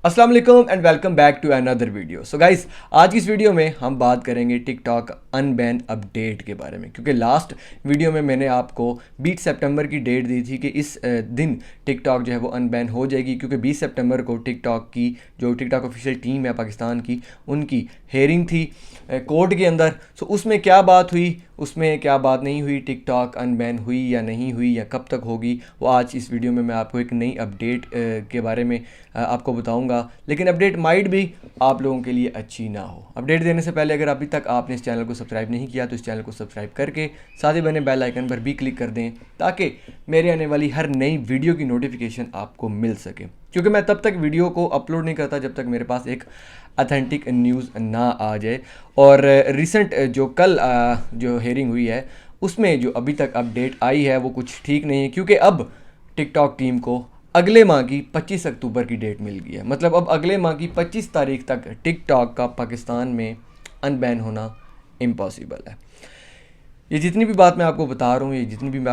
अस्सलाम वालेकुम and welcome back to another video. So guys, आज की इस वीडियो में हम बात करेंगे टिकटॉक अनबैन अपडेट के बारे में, क्योंकि लास्ट वीडियो में मैंने आपको 20 सितंबर की डेट दी थी कि इस दिन टिकटॉक जो है वो अनबैन हो जाएगी, क्योंकि 20 सितंबर को टिकटॉक की जो टिकटॉक ऑफिशियल टीम है पाकिस्तान की, उनकी हेयरिंग थी कोर्ट के अंदर। सो उसमें क्या बात हुई, उसमें क्या बात नहीं हुई, टिकटॉक अनबैन हुई या नहीं हुई या कब तक होगी, वो आज इस वीडियो में मैं आपको एक नई अपडेट के बारे में आपको बताऊंगा। लेकिन अपडेट माइट भी आप लोगों के लिए अच्छी ना हो। अपडेट देने से पहले अगर अभी तक आपने इस चैनल को सब्सक्राइब नहीं किया तो इस चैनल को सब्सक्राइब करके साथ ही बने बेल आइकन पर भी क्लिक कर दें, ताकि मेरे आने वाली हर नई वीडियो की नोटिफिकेशन आपको मिल सके। क्योंकि मैं तब तक वीडियो को अपलोड नहीं करता जब तक मेरे पास एक अथेंटिक न्यूज़ ना आ जाए। और रिसेंट जो कल जो हेयरिंग हुई है उसमें जो अभी तक अपडेट आई है वो कुछ ठीक नहीं है, क्योंकि अब टिकटॉक टीम को अगले माह की 25 अक्टूबर की डेट मिल गई है। मतलब अब अगले माह की 25 तारीख तक टिकटॉक का पाकिस्तान में अनबैन होना इम्पॉसिबल है। ये जितनी भी बात मैं आपको बता रहा हूँ, ये जितनी भी मैं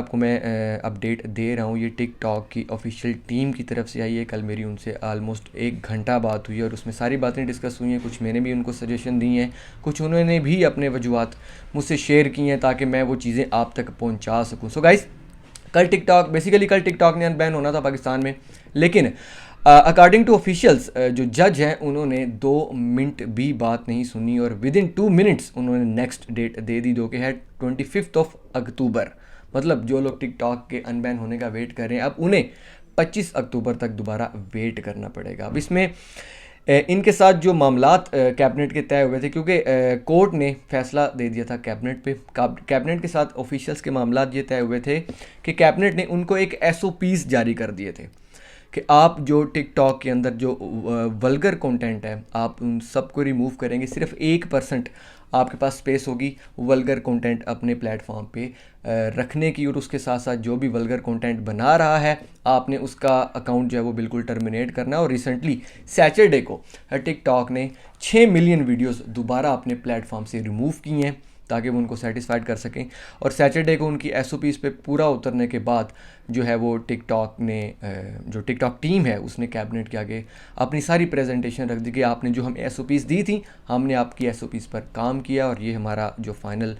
अपडेट दे रहा हूँ, ये टिकटॉक की ऑफिशियल टीम की तरफ से आई है। कल मेरी उनसे आलमोस्ट 1 घंटा बात हुई और उसमें सारी बातें डिस्कस हुई हैं। कुछ मैंने भी उनको सजेशन दी हैं, कुछ उन्होंने भी अपने वजूहत मुझसे शेयर की हैं, ताकि मैं वो चीज़ें आप तक पहुँचा सकूँ। सो गाइस, कल टिकटॉक ने अनबैन होना था पाकिस्तान में, लेकिन अकॉर्डिंग टू ऑफिशियल्स जो जज हैं उन्होंने 2 मिनट भी बात नहीं सुनी और विद इन 2 मिनट्स उन्होंने नेक्स्ट डेट दे दी, जो कि है 25 अक्टूबर। मतलब जो लोग टिकटॉक के अनबैन होने का वेट कर रहे हैं, अब उन्हें 25 अक्टूबर तक दोबारा वेट करना पड़ेगा। अब इसमें इनके साथ जो मामलात कैबिनेट के तय हुए थे, क्योंकि कोर्ट ने फैसला दे दिया था कैबिनेट पे। कैबिनेट के साथ ऑफिशियल्स के मामलात ये तय हुए थे कि कैबिनेट ने उनको एक एसओपीस जारी कर दिए थे कि आप जो टिकटॉक के अंदर जो वल्गर कंटेंट है आप उन सबको रिमूव करेंगे। सिर्फ 1% आपके पास स्पेस होगी वल्गर कंटेंट अपने प्लेटफॉर्म पे रखने की, और उसके साथ साथ जो भी वल्गर कंटेंट बना रहा है आपने उसका अकाउंट जो है वो बिल्कुल टर्मिनेट करना है। और रिसेंटली सैटरडे को टिकटॉक ने 6 मिलियन वीडियोस दोबारा अपने प्लेटफॉर्म से रिमूव की हैं, ताकि वो उनको सेटिस्फाइड कर सकें। और सैटरडे को उनकी एसओपीज़ पे पूरा उतरने के बाद जो है वो टिकटॉक ने जो टिकटॉक टीम है उसने कैबिनेट के आगे अपनी सारी प्रेजेंटेशन रख दी कि आपने जो हमें एसओपीज़ दी थी हमने आपकी एसओपीज़ पर काम किया और ये हमारा जो फाइनल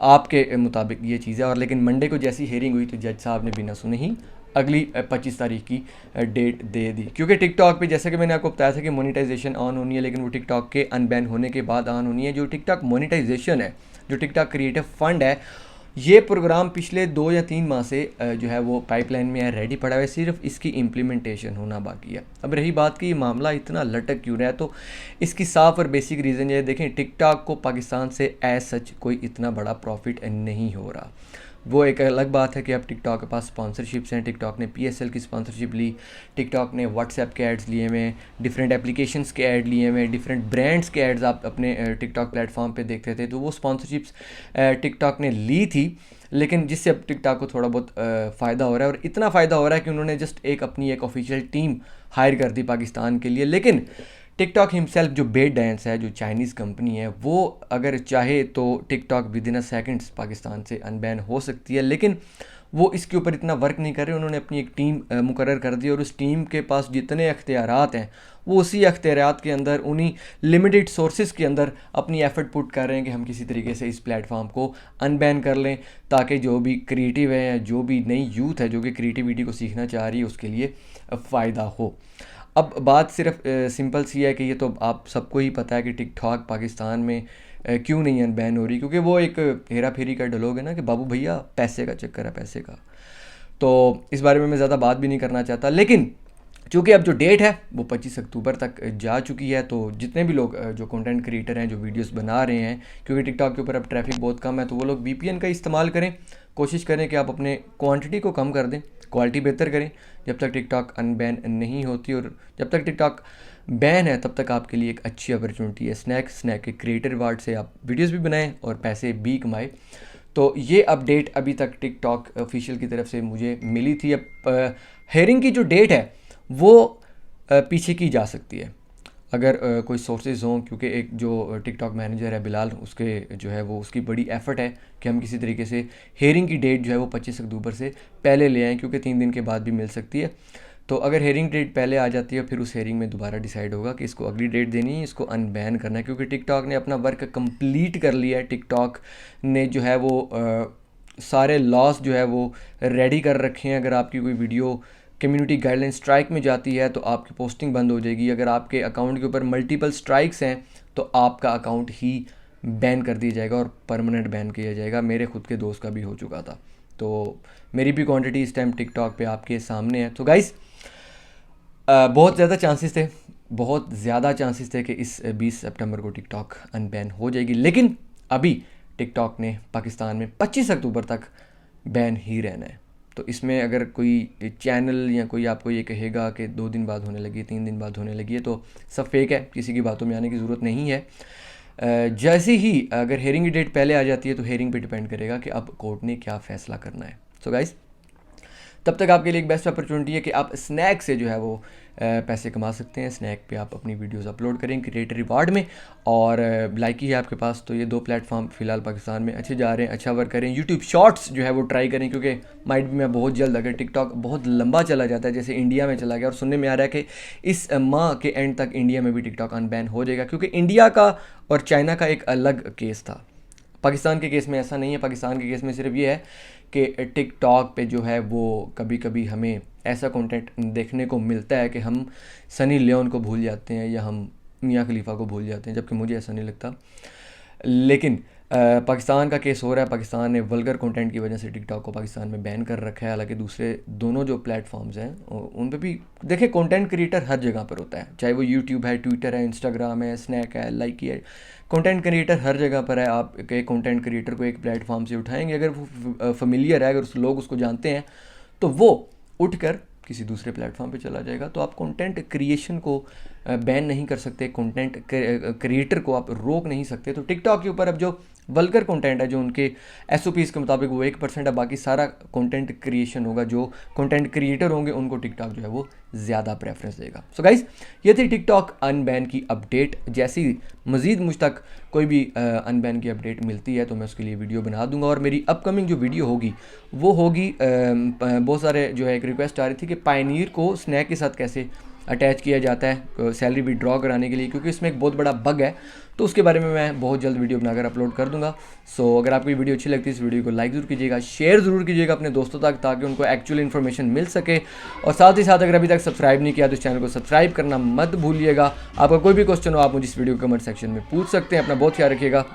आपके मुताबिक ये चीज़ है। और लेकिन मंडे को जैसी हेयरिंग हुई तो जज साहब ने बिना सुने ही अगली 25 तारीख की डेट दे दी, क्योंकि टिकटॉक पे जैसे कि मैंने आपको बताया था कि मोनेटाइजेशन ऑन होनी है, लेकिन वो टिकटॉक के अनबैन होने के बाद ऑन होनी है। जो टिकटॉक मोनेटाइजेशन है, जो टिकटॉक क्रिएटिव फंड है, ये प्रोग्राम पिछले 2 या 3 माह से जो है वो पाइपलाइन में है, रेडी पड़ा हुआ है, सिर्फ इसकी इम्प्लीमेंटेशन होना बाकी है। अब रही बात कि ये मामला इतना लटक क्यों रहा है, तो इसकी साफ और बेसिक रीज़न ये देखें, टिकटॉक को पाकिस्तान से एज सच कोई इतना बड़ा प्रॉफिट नहीं हो रहा। वो एक अलग बात है कि अब टिकटॉक के पास स्पॉन्सरशिप्स हैं। टिकटॉक ने पीएसएल की स्पॉन्सरशिप ली, टिकटॉक ने व्हाट्सएप के एड्स लिए हुए, डिफरेंट एप्लीकेशंस के ऐड लिए हुए, डिफरेंट ब्रांड्स के एड्स आप अपने टिकटॉक प्लेटफॉर्म पे देखते थे। तो वो स्पॉन्सरशिप्स टिकटॉक ने ली थी, लेकिन जिससे अब टिकटॉक को थोड़ा बहुत फ़ायदा हो रहा है। और इतना फ़ायदा हो रहा है कि उन्होंने जस्ट अपनी एक ऑफिशियल टीम हायर कर दी पाकिस्तान के लिए। लेकिन टिकटॉक हिमसेल्फ जो बेट डांस है, जो चाइनीज़ कंपनी है, वो अगर चाहे तो TikTok with in a seconds Pakistan से अनबैन हो सकती है, लेकिन वो इसके ऊपर इतना वर्क नहीं कर रहे। उन्होंने अपनी एक टीम मुकर्रर कर दी और उस टीम के पास जितने अख्तियारात हैं वो उसी अख्तियारात के अंदर उन्हीं लिमिटेड सोर्सेज के अंदर अपनी एफर्ट पुट कर रहे हैं कि हम किसी तरीके से इस प्लेटफॉर्म को अनबैन कर लें, ताकि जो भी क्रिएटिव है या जो भी नई यूथ है जो कि क्रिएटिविटी को सीखना चाह रही है उसके लिए फ़ायदा हो। अब बात सिर्फ सिंपल सी है कि ये तो आप सबको ही पता है कि टिकटॉक पाकिस्तान में क्यों नहीं अनबैन हो रही, क्योंकि वो एक हेरा फेरी का डायलॉग है ना कि बाबू भैया पैसे का चक्कर है, पैसे का। तो इस बारे में मैं ज़्यादा बात भी नहीं करना चाहता, लेकिन चूँकि अब जो डेट है वो 25 अक्टूबर तक जा चुकी है, तो जितने भी लोग जो कंटेंट क्रिएटर हैं जो वीडियोस बना रहे हैं, क्योंकि टिकटॉक के ऊपर अब ट्रैफिक बहुत कम है, तो वो लोग वीपीएन का इस्तेमाल करें। कोशिश करें कि आप अपने क्वांटिटी को कम कर दें, क्वालिटी बेहतर करें जब तक टिकटॉक अनबैन नहीं होती। और जब तक टिकटॉक बैन है तब तक आपके लिए एक अच्छी अपॉर्चुनिटी है। स्नैक के क्रिएटर अवार्ड से आप वीडियोस भी बनाएं और पैसे भी कमाएं। तो ये अपडेट अभी तक टिकटॉक ऑफिशियल की तरफ से मुझे मिली थी। अब हेयरिंग की जो डेट है वो पीछे की जा सकती है अगर कोई सोर्सेज हों, क्योंकि एक जो टिकटॉक मैनेजर है बिलाल, उसके जो है वो उसकी बड़ी एफर्ट है कि हम किसी तरीके से हेयरिंग की डेट जो है वो 25 अक्टूबर से पहले ले आएँ, क्योंकि 3 दिन के बाद भी मिल सकती है। तो अगर हेयरिंग डेट पहले आ जाती है फिर उस हेयरिंग में दोबारा डिसाइड होगा कि इसको अगली डेट देनी है, इसको अनबैन करना है, क्योंकि टिकटॉक ने अपना वर्क कंप्लीट कर लिया है। टिकटॉक ने जो है वो सारे लॉस जो है वो रेडी कर रखे हैं। अगर आपकी कोई वीडियो कम्युनिटी गाइडलाइन स्ट्राइक में जाती है तो आपकी पोस्टिंग बंद हो जाएगी। अगर आपके अकाउंट के ऊपर मल्टीपल स्ट्राइक्स हैं तो आपका अकाउंट ही बैन कर दिया जाएगा और परमानेंट बैन किया जाएगा। मेरे खुद के दोस्त का भी हो चुका था, तो मेरी भी क्वांटिटी इस टाइम टिकटॉक पे आपके सामने है। तो गाइस बहुत ज़्यादा चांसेस थे कि इस 20 सितंबर को टिकटॉक अनबैन हो जाएगी, लेकिन अभी टिकटॉक ने पाकिस्तान में 25 अक्टूबर तक बैन ही रहना है। तो इसमें अगर कोई चैनल या कोई आपको ये कहेगा कि 2 दिन बाद होने लगी है, 3 दिन बाद होने लगी है, तो सब फेक है, किसी की बातों में आने की ज़रूरत नहीं है। जैसे ही अगर हेयरिंग की डेट पहले आ जाती है तो हेयरिंग पे डिपेंड करेगा कि अब कोर्ट ने क्या फ़ैसला करना है। सो गाइस, तब तक आपके लिए एक बेस्ट अपॉर्चुनिटी है कि आप स्नैक से जो है वो पैसे कमा सकते हैं। स्नैक पे आप अपनी वीडियोस अपलोड करें क्रिएटर रिवार्ड में, और लाइकी है आपके पास तो ये 2 प्लेटफॉर्म फ़िलहाल पाकिस्तान में अच्छे जा रहे हैं, अच्छा वर्क करें। यूट्यूब शॉर्ट्स जो है वो ट्राई करें, क्योंकि माइट भी मैं बहुत जल्द, अगर टिकटॉक बहुत लंबा चला जाता है जैसे इंडिया में चला गया, और सुनने में आ रहा है कि इस माह के एंड तक इंडिया में भी टिकटॉक अनबैन हो जाएगा, क्योंकि इंडिया का और चाइना का एक अलग केस था। पाकिस्तान के केस में ऐसा नहीं है। पाकिस्तान के केस में सिर्फ ये है कि टिकटॉक पे जो है वो कभी कभी हमें ऐसा कंटेंट देखने को मिलता है कि हम सनी लियोन को भूल जाते हैं या हम मियाँ खलीफा को भूल जाते हैं, जबकि मुझे ऐसा नहीं लगता। लेकिन पाकिस्तान का केस हो रहा है। पाकिस्तान ने वल्गर कंटेंट की वजह से टिकटॉक को पाकिस्तान में बैन कर रखा है। हालांकि दूसरे दोनों जो प्लेटफॉर्म्स हैं उन पे भी देखिए कंटेंट क्रिएटर हर जगह पर होता है, चाहे वो यूट्यूब है, ट्विटर है, इंस्टाग्राम है, स्नैक है, लाइकी है। कंटेंट क्रिएटर हर जगह पर है। आप एक कंटेंट क्रिएटर को एक प्लेटफॉर्म से उठाएंगे, अगर वो फेमिलियर है, अगर लोग उसको जानते हैं, तो वो उठकर किसी दूसरे प्लेटफॉर्म पे चला जाएगा। तो आप कंटेंट क्रिएशन को बैन नहीं कर सकते, कंटेंट क्रिएटर को आप रोक नहीं सकते। तो टिकटॉक के ऊपर अब जो वल्गर कंटेंट है, जो उनके SOPs के मुताबिक वो 1% है, बाकी सारा कंटेंट क्रिएशन होगा। जो कंटेंट क्रिएटर होंगे उनको टिकटॉक जो है वो ज़्यादा प्रेफरेंस देगा। सो गाइस, ये थी टिकटॉक अनबैन की अपडेट। जैसी मज़ीद मुझ तक कोई भी अनबैन की अपडेट मिलती है तो मैं उसके लिए वीडियो बना दूंगा। और मेरी अपकमिंग जो वीडियो होगी वो होगी, बहुत सारे जो है एक रिक्वेस्ट आ रही थी कि पायनीर को स्नैक के साथ कैसे अटैच किया जाता है सैलरी विड्रॉ कराने के लिए, क्योंकि इसमें एक बहुत बड़ा बग है। तो उसके बारे में मैं बहुत जल्द वीडियो बनाकर अपलोड कर दूंगा। सो अगर आपको ये वीडियो अच्छी लगती है इस वीडियो को लाइक ज़रूर कीजिएगा, शेयर ज़रूर कीजिएगा अपने दोस्तों तक, ताकि उनको एक्चुअल इन्फॉर्मेशन मिल सके। और साथ ही साथ अगर अभी तक सब्सक्राइब नहीं किया तो इस चैनल को सब्सक्राइब करना मत भूलिएगा। आपका कोई भी क्वेश्चन हो आप मुझे इस वीडियो के कमेंट सेक्शन में पूछ सकते हैं। अपना बहुत ख्याल रखिएगा।